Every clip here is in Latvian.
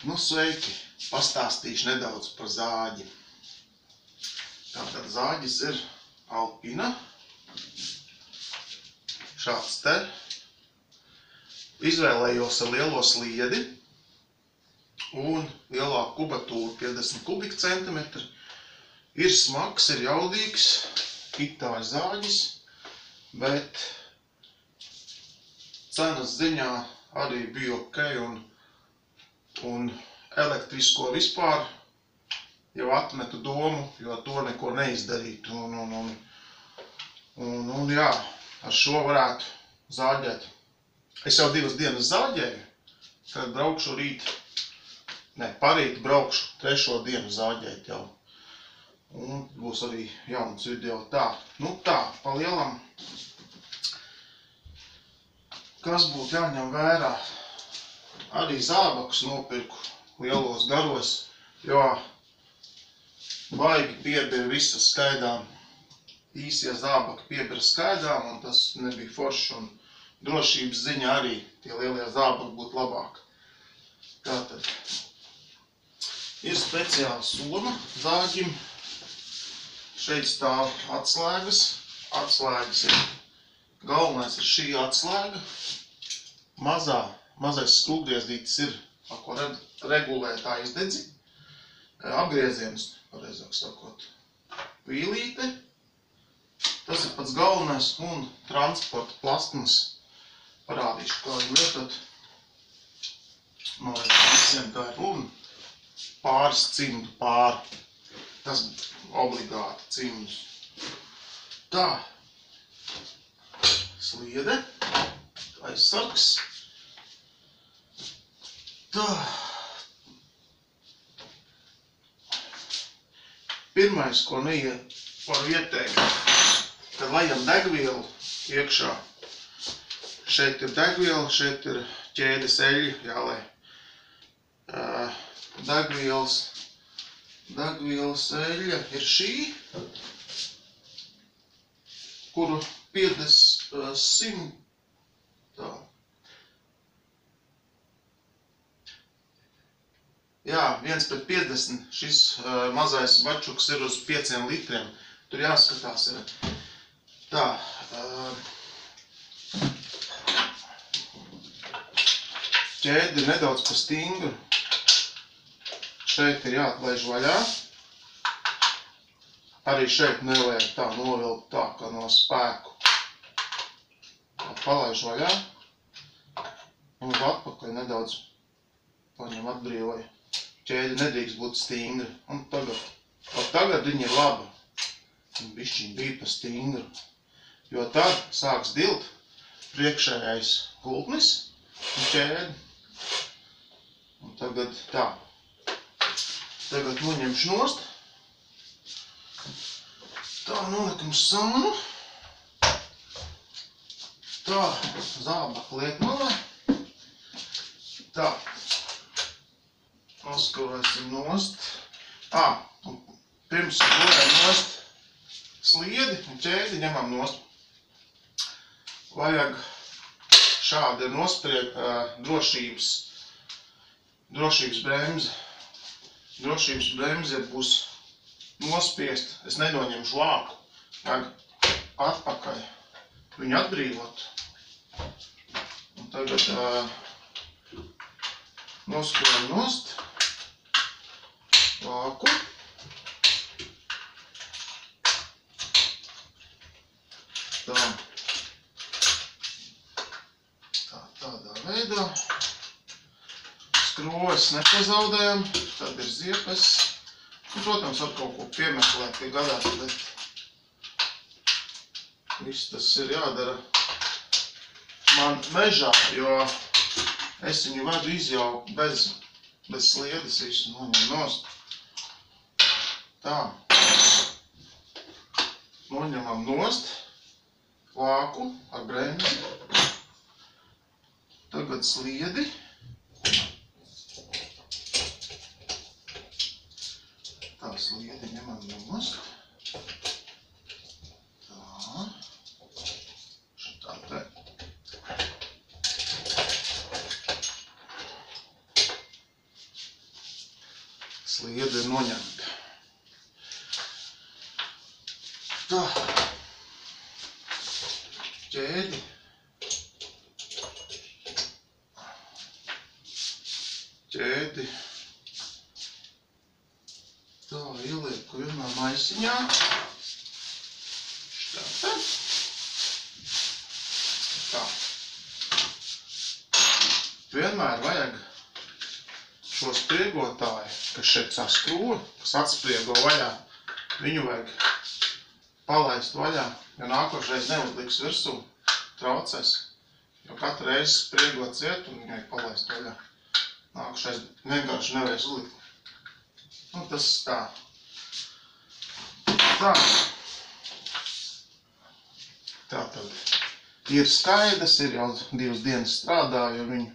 Nu, sveiki! Pastāstīšu nedaudz par zāģi. Tātad zāģis ir Alpina. Šāds te. Izvēlējos ar lielo sliedi un lielāku kubatūru 50 kubikcentimetri. Ir smags, ir jaudīgs, itāļu zāģis, bet cenas ziņā arī bija ok un elektrisko vispār jau atmetu domu, jo to neko neizdarīt. Un jā, ar šo varētu zāģēt. Es jau 2 dienas zāģēju, tad braukšu rīt, parīt braukšu 3. dienu zāģēt jau. Un būs arī jauns video. Tā, pa lielam. Kas būtu jāņem vērā? Arī zābakus nopirku lielos garos, jo baigi piebira visas skaidām. Īsie zābaki piebira skaidām, un tas nebija forši, un drošības ziņā arī tie lielie zābaki būtu labāk. Tātad ir speciāla soma zāģim. Šeit stāv atslēgas. Atslēgas ir, galvenais ir šī atslēga. Mazais skrūvgriezītis ir, ko regulē tā izdedzi. Apgrieziens, pareizāk sakot, vīlīte. Tas ir pats galvenais, un transporta plastmas. Parādīšu, kā viņu lietot. Man liekas, visiem tā ir, un pāris cimdu pāri. Tas obligāti cimdus. Tā. Sliede. Aizsargs. Tā. Pirmais, ko varu ieteikt, kad lejam degvielu iekšā. Šeit ir degviela, šeit ir ķēdes eļļa jālej. Degvielas eļļa ir šī, kuru 100. Tā. Jā, 1:50. Šis mazais bačuks ir uz 5 litriem. Tur jāskatās ir. Tā. Ķēdi nedaudz pa stingru. Šeit ir jāatlaiž vaļā. Arī šeit nevajag tā novilkt tā, kā no spēku. Palaiž vaļā. Un uz atpakaļ nedaudz paņem atbrīvoju. Ķēde nedrīkst būt stingra. Un tagad viņa ir laba. Bišķiņ bija pa stingru. Jo tad sāks dilt priekšējais gultnis un ķēde. Un tagad tā. Tagad noņemšu nost. Tā, nolikam sānu. Tā, zābaka liek malā. Tā. Noskavēsim nost. Un pirms gulējam nost sliedi un ķēdi ņemam nost. Vajag šādi drošības bremze. Drošības bremze būs nospiest. Es nenoņemšu lāku. Vajag atpakaļ viņu atbrīvot. Un tagad noskavēm nost. Lāku. Tā. Tādā veidā. Skroves nepazaudējam. Tad ir ziepes. Un, protams, var kaut ko piemeklēt, ja gadās, bet viss tas ir jādara man mežā, jo es viņu vedu izjaukt bez sliedes visu noņem nost. Tā. Noņemam nost lāku ar bremzi. Tagad sliedi. Tā sliedi ņemam nost. Tā. Šitā te. Sliede ir noņemta. Tā. Ķēdi. Ķēdi. Tā, ielieku vienā maisiņā. Štātā. Tā. Vienmēr vajag šo spriegotāju, kas šeit saskrūva, kas atspriego vaļā, viņu vajag palaist vaļā, jo nākošreiz neuzliks virsū, traucēs, jo katru reizi spriegot ciet un viņai palaist vaļā. Nākošreiz vienkārši nevarēs uzlikt. Nu, tas tā. Tā. Tā tad ir skaidrs, ir jau 2 dienas strādāju viņu.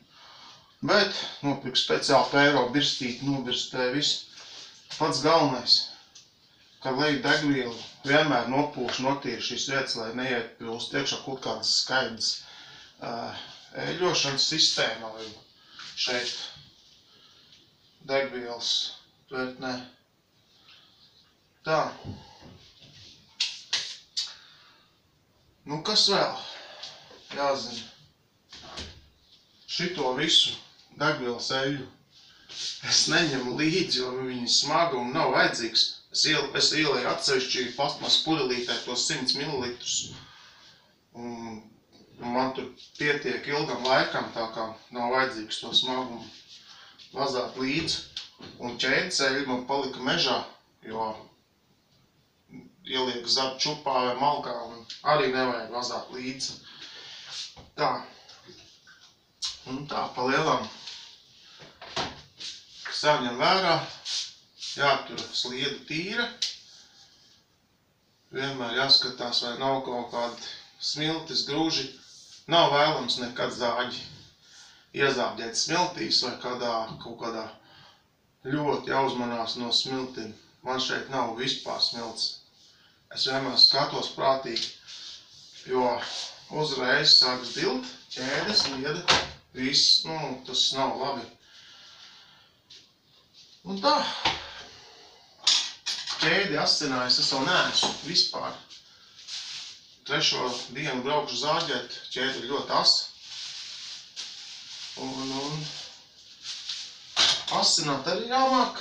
Bet nopirku speciāli pēro birstīti, nobirstēju visu. Pats galvenais, kad leju degvielu, vienmēr nopūšu, notīru šīs vietas, lai neiet pilst iekšā kaut kādas skaidras ēļošanas sistēma, vai šeit degvielas tvertnē. Tā. Nu, kas vēl? Jāzina. Šito visu degvielas eļu es neņemu līdzi, jo viņi smaga un nav vajadzīgs. Es ielēju atsevišķi plastmas pudelītē tos 100 ml. Un man tur pietiek ilgam laikam, tā kā nav vajadzīgs to smagumu vazāt līdzi. Un ķēdes eļu man palika mežā, jo ieliek zaru čupā vai malkā un arī nevajag vazāt līdzi. Tā. Un tā, pa lielam. Kas jāņem vērā, jātur slieda tīra. Vienmēr jāskatās, vai nav kaut kādi smiltis, grūži. Nav vēlams nekad zāģi iezāģēt smiltīs vai kaut kādā ļoti jāuzmanās no smiltīm. Man šeit nav vispār smilts. Es vienmēr skatos prātīgi, jo uzreiz sāks dilt, ķēdes, lieda, viss, tas nav labi. Un tā, ķēdi ascenājas, es vēl neesmu vispār. 3. dienu braukšu zāģēt, ķēdi ir ļoti asa. Un ascenāt arī jāmāk.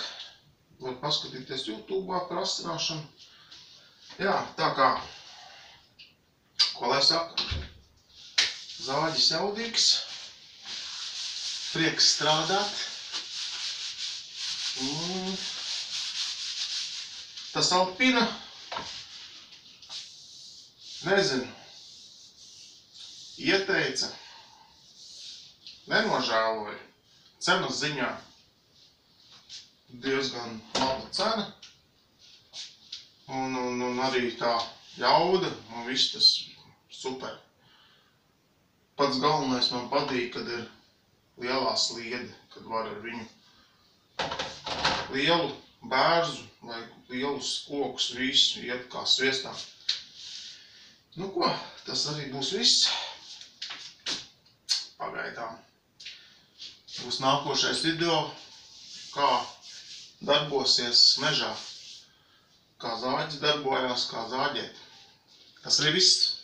Var paskatīties YouTube'ā par ascenāšanu. Jā, tā kā, ko lai saka, zāģis jaudīgs, prieks strādāt. Tas Alpina, nezinu, ieteica, nenožēloju, cenas ziņā diezgan laba cena. Un arī tā jauda, un viss tas super. Pats galvenais man patīk, kad ir lielā sliede, kad var ar viņu lielu bērzu vai lielus kokus visu iet kā sviestā. Nu ko, tas arī būs viss. Pagaidām. Būs nākošais video, kā darbosies mežā. Kā zāģis darbojās, kā zāģēt. Tas arī viss.